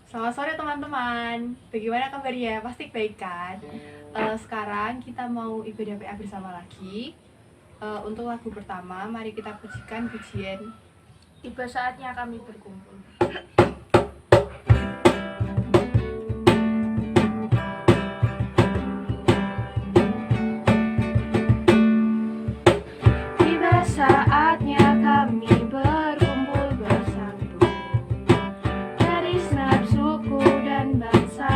Selamat sore teman-teman. Bagaimana kabarnya? Pasti baik kan? Sekarang kita mau ibadah PA bersama lagi. Untuk lagu pertama, mari kita pujikan pujian Tiba saatnya kami berkumpul. Tiba saatnya kami berkumpul bersatu dari segenap suku dan bangsa,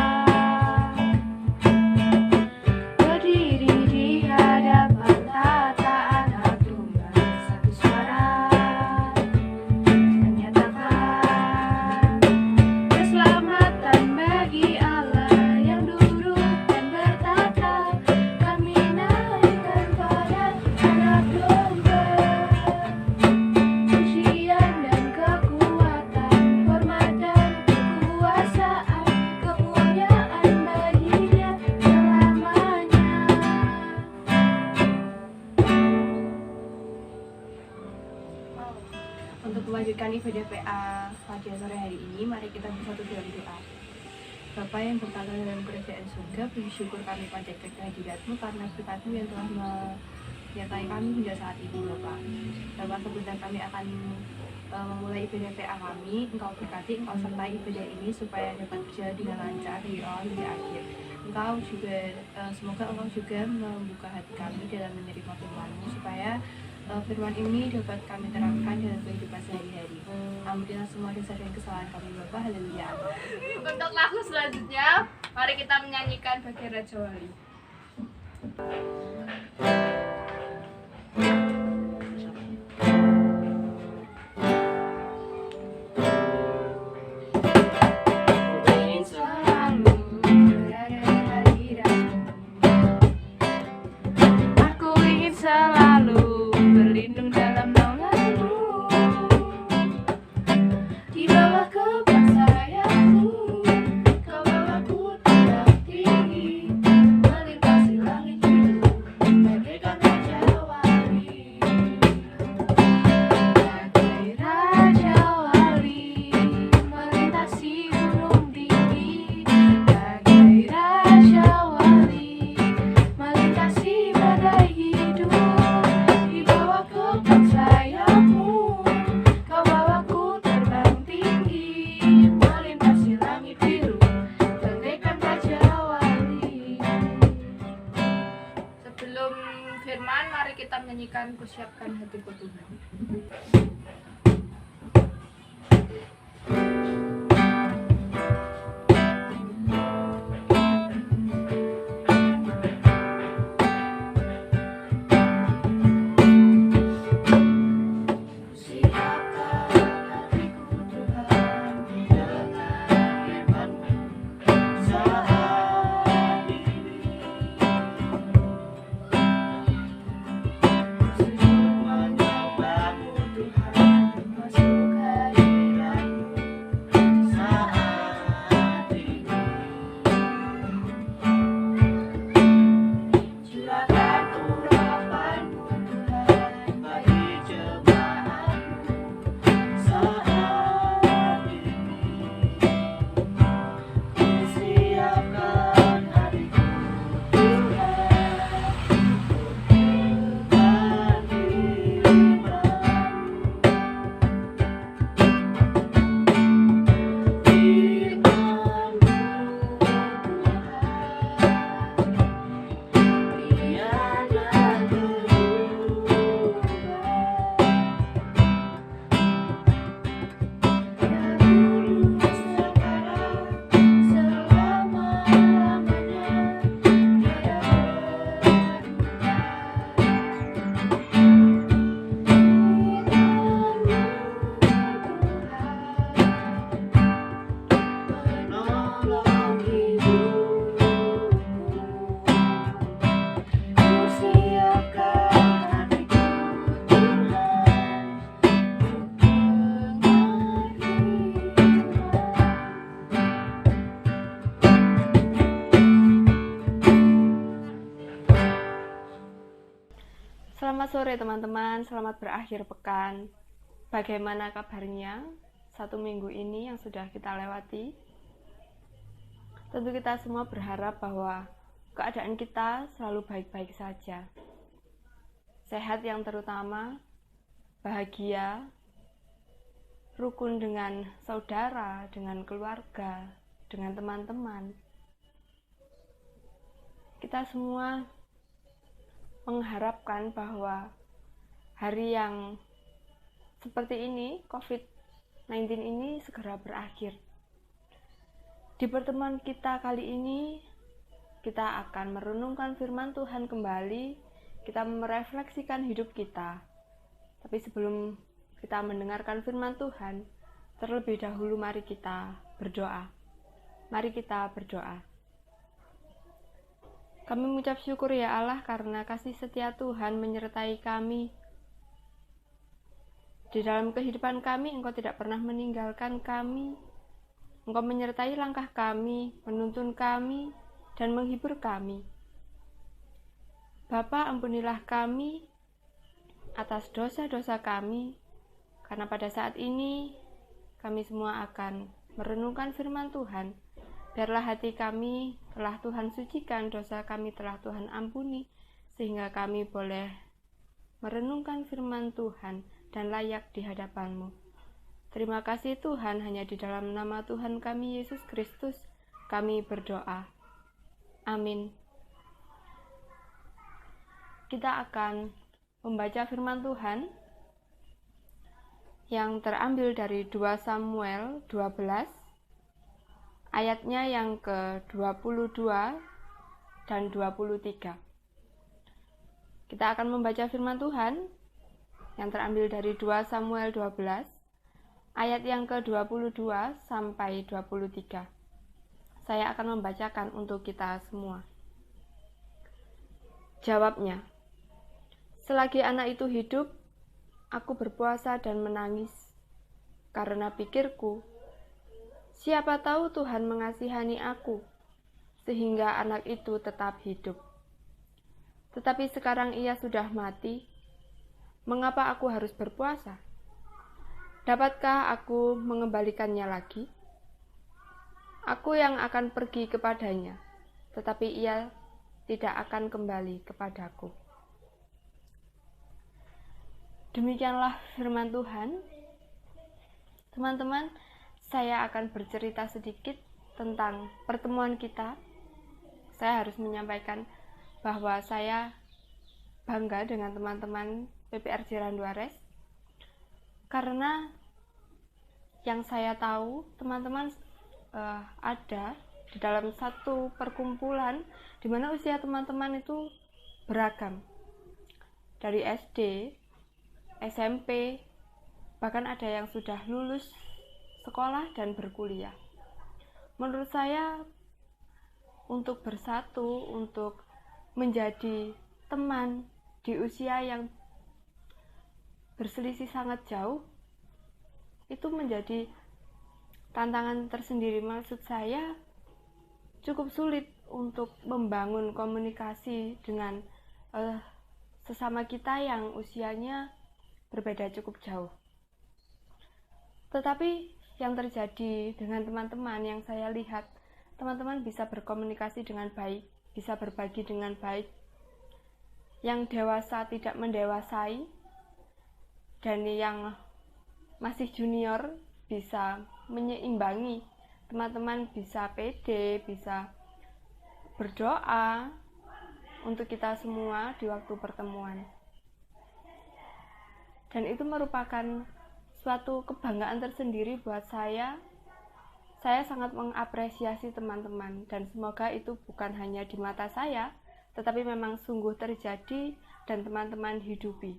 berdiri di hadapan tata anak domba, satu suara menyatakan keselamatan bagi Allah yang duduk dan bertata. Kami naikkan pada anak domba pujian dan kekuatan, hormat dan kekuasaan, kemuliaan baginya selamanya. untuk melanjutkan ibadah PA pada sore hari ini. Mari kita bersatu dalam doa. Bapa yang bertata dalam kerajaan surga, puji syukur kami panjatkan kehadirat-Mu karena berkat-Mu yang telah menyertai kami hingga saat ini, Bapak. Bapak, sebentar kami akan memulai ibadah PA kami. Engkau berkati, Engkau sertai ibadah ini supaya dapat berjalan dengan lancar dari awal hingga akhir. Semoga Engkau juga membuka hati kami dalam menerima firman-Mu supaya firman ini dapat kami terapkan dalam kehidupan sehari-hari. Ampunilah semua dosa dan kesalahan kami, Bapa. Haleluya. Untuk lagu selanjutnya, mari kita menyanyikan bagian Raja Wali. Ingin selalu berada di hadirat-Mu. Aku ingin selalu berlindung dalam naungan-Mu, di bawah kepala sayap-Mu. Kau bawaku terbang tinggi, melintasi langit biru, bagaikan Raja Wali. Bagai Raja Wali, melintasi gunung tinggi. Bagai Raja Wali, melintasi badai hidup. Di bawah kepala sayap-Mu, Kau bawaku terbang tinggi, melintasi langit biru, bagaikan Raja Wali. Sebelum firman, mari kita menyanyikan Kusiapkan Hatiku Tuhan. Siapkan hatiku Tuhan dengan firman-Mu saat ini. Sujud menyembah-Mu Tuhan, masuk hadirat-Mu saat ini. Curahkan urapan-Mu Tuhan bagi jemaat-Mu saat ini. Siapkan hatiku Tuhan dengan firman-Mu. Biarlah dahulu sekarang selama-lamanya tiada menolong hidupku. Kusiapkan hatiku Tuhan untuk dengar firman. Selamat sore teman-teman, selamat berakhir pekan. Bagaimana kabarnya? 1 minggu ini yang sudah kita lewati. Tentu kita semua berharap bahwa keadaan kita selalu baik-baik saja. Sehat yang terutama, bahagia, rukun dengan saudara, dengan keluarga, dengan teman-teman. Kita semua mengharapkan bahwa hari yang seperti ini, COVID-19 ini segera berakhir. Di pertemuan kita kali ini, kita akan merenungkan firman Tuhan kembali, kita merefleksikan hidup kita. Tapi sebelum kita mendengarkan firman Tuhan, terlebih dahulu mari kita berdoa. Mari kita berdoa. Kami mengucap syukur ya Allah karena kasih setia Tuhan menyertai kami. Di dalam kehidupan kami, Engkau tidak pernah meninggalkan kami. Engkau menyertai langkah kami, menuntun kami, dan menghibur kami. Bapa, ampunilah kami atas dosa-dosa kami, karena pada saat ini kami semua akan merenungkan firman Tuhan. Biarlah hati kami telah Tuhan sucikan, dosa kami telah Tuhan ampuni, sehingga kami boleh merenungkan firman Tuhan dan layak di hadapan-Mu. Terima kasih Tuhan, hanya di dalam nama Tuhan kami Yesus Kristus kami berdoa. Amin. Kita akan membaca firman Tuhan yang terambil dari 2 Samuel 12, ayatnya yang ke-22 dan 23. Kita akan membaca firman Tuhan yang terambil dari 2 Samuel 12, ayat yang ke-22 sampai 23. Saya akan membacakan untuk kita semua. Jawabnya, selagi anak itu hidup, aku berpuasa dan menangis, karena pikirku, siapa tahu Tuhan mengasihani aku, sehingga anak itu tetap hidup. Tetapi sekarang ia sudah mati, mengapa aku harus berpuasa? Dapatkah aku mengembalikannya lagi? Aku yang akan pergi kepadanya, tetapi ia tidak akan kembali kepadaku. Demikianlah firman Tuhan. Teman-teman, saya akan bercerita sedikit tentang pertemuan kita. Saya harus menyampaikan bahwa saya bangga dengan teman-teman PPRJ Randuares, karena yang saya tahu teman-teman ada di dalam satu perkumpulan di mana usia teman-teman itu beragam, dari SD, SMP, bahkan ada yang sudah lulus sekolah dan berkuliah. Menurut saya, untuk bersatu, untuk menjadi teman di usia yang berselisih sangat jauh, itu menjadi tantangan tersendiri. Maksud saya, cukup sulit untuk membangun komunikasi dengan sesama kita yang usianya berbeda cukup jauh. Tetapi yang terjadi dengan teman-teman yang saya lihat, teman-teman bisa berkomunikasi dengan baik, bisa berbagi dengan baik. Yang dewasa tidak mendewasai, dan yang masih junior bisa menyeimbangi. Teman-teman bisa pede, bisa berdoa untuk kita semua di waktu pertemuan. Dan itu merupakan suatu kebanggaan tersendiri buat saya. Saya sangat mengapresiasi teman-teman, dan semoga itu bukan hanya di mata saya, tetapi memang sungguh terjadi dan teman-teman hidupi.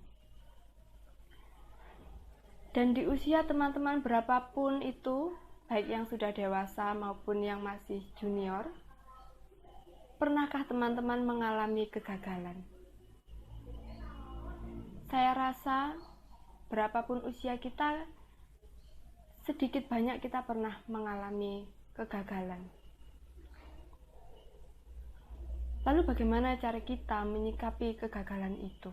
Dan di usia teman-teman berapapun itu, baik yang sudah dewasa maupun yang masih junior, pernahkah teman-teman mengalami kegagalan? Saya rasa berapapun usia kita, sedikit banyak kita pernah mengalami kegagalan. Lalu bagaimana cara kita menyikapi kegagalan itu?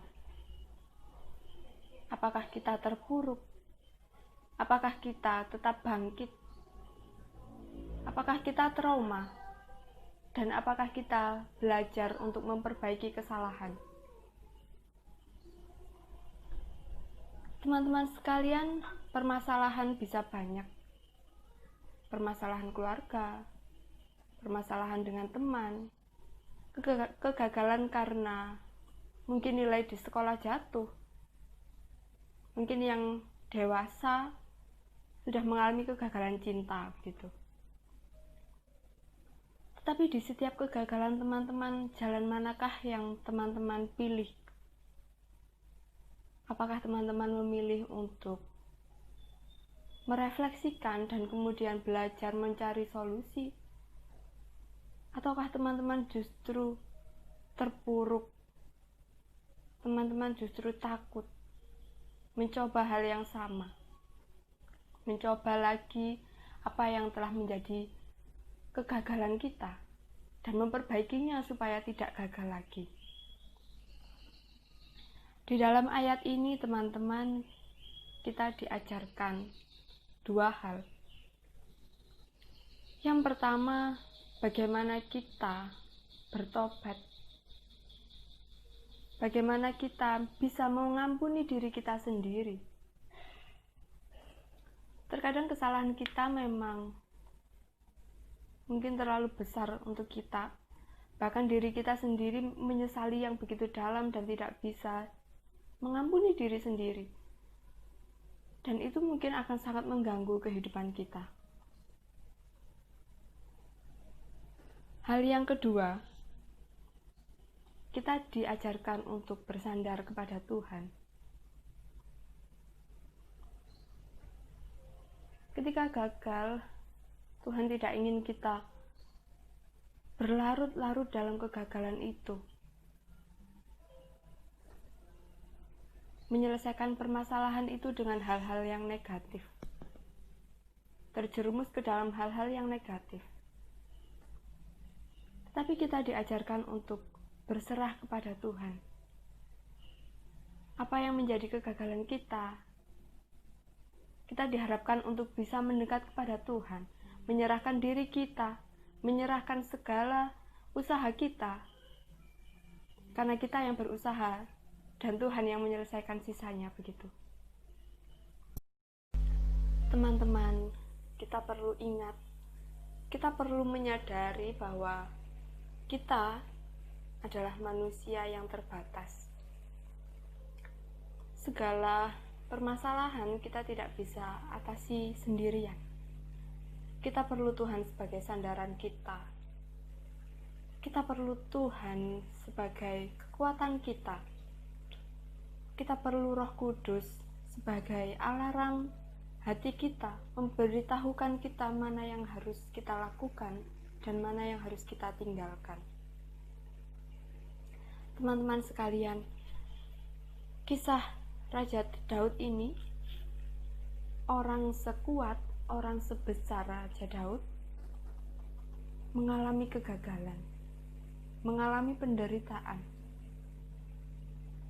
Apakah kita terpuruk? Apakah kita tetap bangkit? Apakah kita trauma? Dan apakah kita belajar untuk memperbaiki kesalahan? Teman-teman sekalian, permasalahan bisa banyak. Permasalahan keluarga, permasalahan dengan teman, kegagalan karena mungkin nilai di sekolah jatuh. Mungkin yang dewasa sudah mengalami kegagalan cinta gitu. Tetapi di setiap kegagalan teman-teman, jalan manakah yang teman-teman pilih? Apakah teman-teman memilih untuk merefleksikan dan kemudian belajar mencari solusi? Ataukah teman-teman justru terpuruk? Teman-teman justru takut mencoba hal yang sama, mencoba lagi apa yang telah menjadi kegagalan kita dan memperbaikinya supaya tidak gagal lagi. Di dalam ayat ini, teman-teman, kita diajarkan dua hal. Yang pertama, bagaimana kita bertobat. Bagaimana kita bisa mengampuni diri kita sendiri. Terkadang kesalahan kita memang mungkin terlalu besar untuk kita. Bahkan diri kita sendiri menyesali yang begitu dalam dan tidak bisa mengampuni diri sendiri. Dan itu mungkin akan sangat mengganggu kehidupan kita. Hal yang kedua, kita diajarkan untuk bersandar kepada Tuhan. Ketika gagal, Tuhan tidak ingin kita berlarut-larut dalam kegagalan itu. Menyelesaikan permasalahan itu dengan hal-hal yang negatif. Terjerumus ke dalam hal-hal yang negatif. Tetapi kita diajarkan untuk berserah kepada Tuhan. Apa yang menjadi kegagalan kita, kita diharapkan untuk bisa mendekat kepada Tuhan, menyerahkan diri kita, menyerahkan segala usaha kita, karena kita yang berusaha dan Tuhan yang menyelesaikan sisanya, begitu. Teman-teman, kita perlu ingat, kita perlu menyadari bahwa kita adalah manusia yang terbatas. Segala permasalahan kita tidak bisa atasi sendirian. Kita perlu Tuhan sebagai sandaran kita. Kita perlu Tuhan sebagai kekuatan kita. Kita perlu Roh Kudus sebagai alarm hati kita, memberitahukan kita mana yang harus kita lakukan dan mana yang harus kita tinggalkan. Teman-teman sekalian, kisah Raja Daud ini, orang sekuat, orang sebesar Raja Daud, mengalami kegagalan, mengalami penderitaan.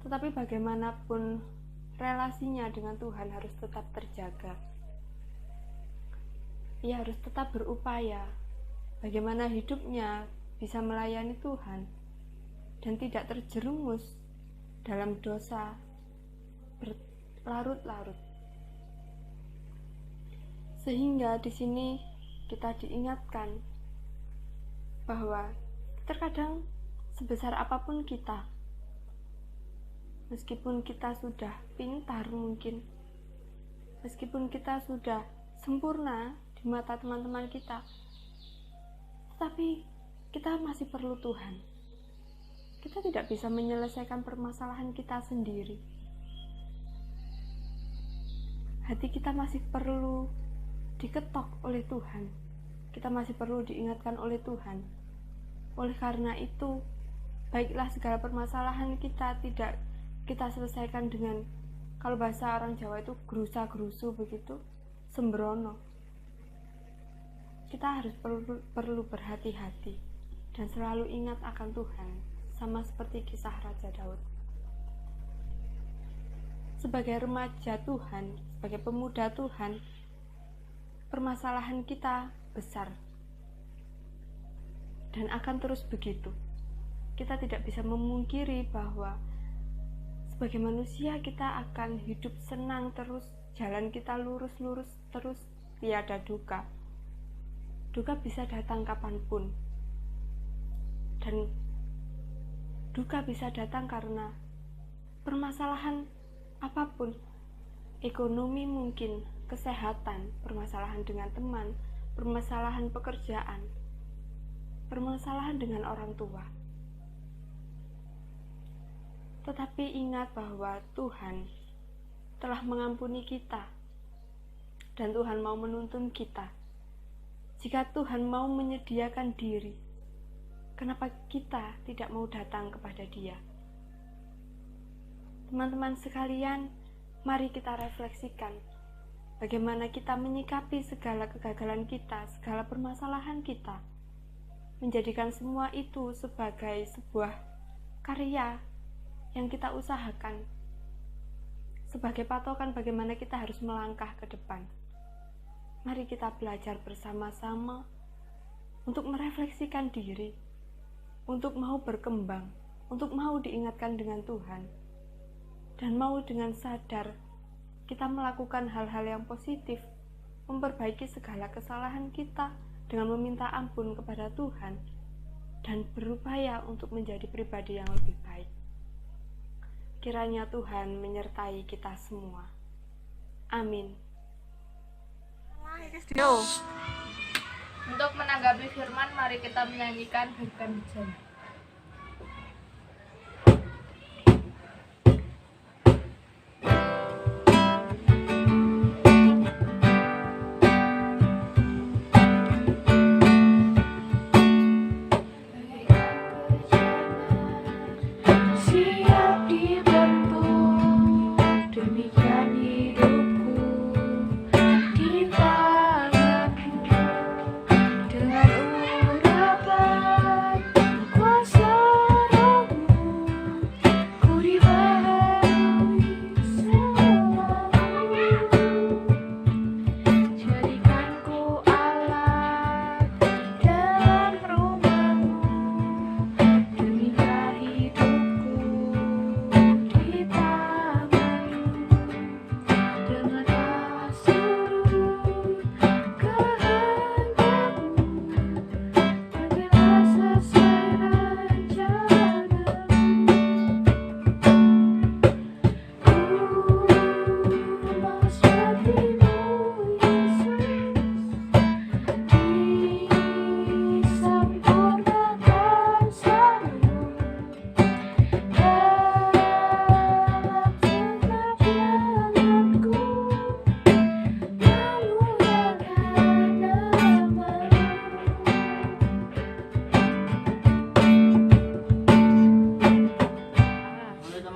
Tetapi bagaimanapun relasinya dengan Tuhan harus tetap terjaga. Ia harus tetap berupaya bagaimana hidupnya bisa melayani Tuhan dan tidak terjerumus dalam dosa berlarut-larut. Sehingga di sini kita diingatkan bahwa terkadang sebesar apapun kita, meskipun kita sudah pintar mungkin, meskipun kita sudah sempurna di mata teman-teman kita, tetapi kita masih perlu Tuhan. Kita tidak bisa menyelesaikan permasalahan kita sendiri. Hati kita masih perlu diketok oleh Tuhan. Kita masih perlu diingatkan oleh Tuhan. Oleh karena itu, baiklah segala permasalahan kita tidak kita selesaikan dengan, kalau bahasa orang Jawa itu gerusa-gerusu begitu, sembrono. Kita harus perlu berhati-hati dan selalu ingat akan Tuhan, sama seperti kisah Raja Daud. Sebagai remaja Tuhan, sebagai pemuda Tuhan, permasalahan kita besar. dan akan terus begitu. Kita tidak bisa memungkiri bahwa sebagai manusia kita akan hidup senang terus, jalan kita lurus-lurus terus, tiada duka. Duka bisa datang kapanpun, dan duka bisa datang karena permasalahan apapun, ekonomi mungkin, kesehatan, permasalahan dengan teman, permasalahan pekerjaan, permasalahan dengan orang tua. Tetapi ingat bahwa Tuhan telah mengampuni kita, dan Tuhan mau menuntun kita. Jika Tuhan mau menyediakan diri, kenapa kita tidak mau datang kepada Dia? Teman-teman sekalian, mari kita refleksikan bagaimana kita menyikapi segala kegagalan kita, segala permasalahan kita, menjadikan semua itu sebagai sebuah karya yang kita usahakan, sebagai patokan bagaimana kita harus melangkah ke depan. Mari kita belajar bersama-sama untuk merefleksikan diri, untuk mau berkembang, untuk mau diingatkan dengan Tuhan, dan mau dengan sadar kita melakukan hal-hal yang positif, memperbaiki segala kesalahan kita dengan meminta ampun kepada Tuhan, dan berupaya untuk menjadi pribadi yang lebih baik. Kiranya Tuhan menyertai kita semua. Amin. Untuk menanggapi firman, mari kita menyanyikan bagikan bejana.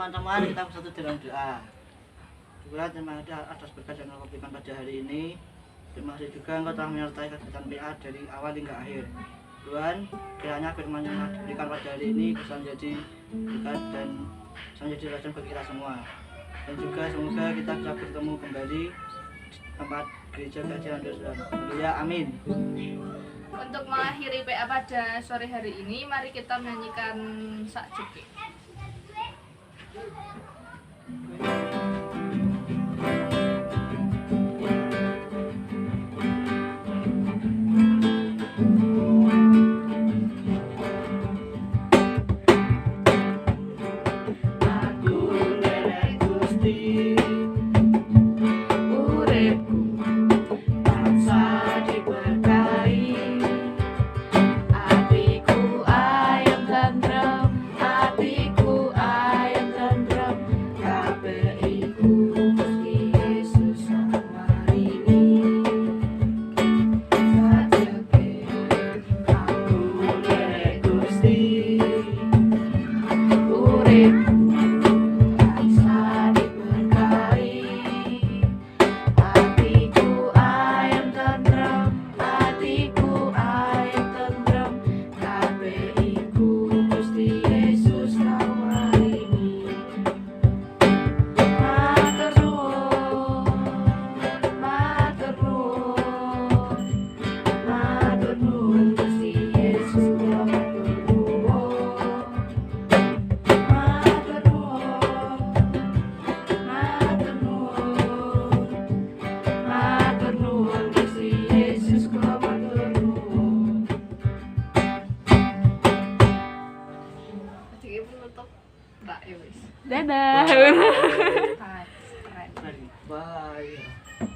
Teman-teman, kita bersatu dalam doa. Syukurlah terima kasih atas berkat yang Engkau berikan pada hari ini. Terima kasih juga Engkau telah menyertai kegiatan PA dari awal hingga akhir. Tuhan, kiranya firman yang diberikan pada hari ini bisa menjadi berkat dan bisa menjadi racun bagi kita semua. Dan juga semoga kita bisa bertemu kembali di tempat gereja kajian dosa. Ya, amin. Untuk mengakhiri PA pada sore hari ini, mari kita menyanyikan Sak Jeki. Hatiku ayam tentrem, kabeh tutup. Enggak, ya wis. Dadah. Keren. Bye.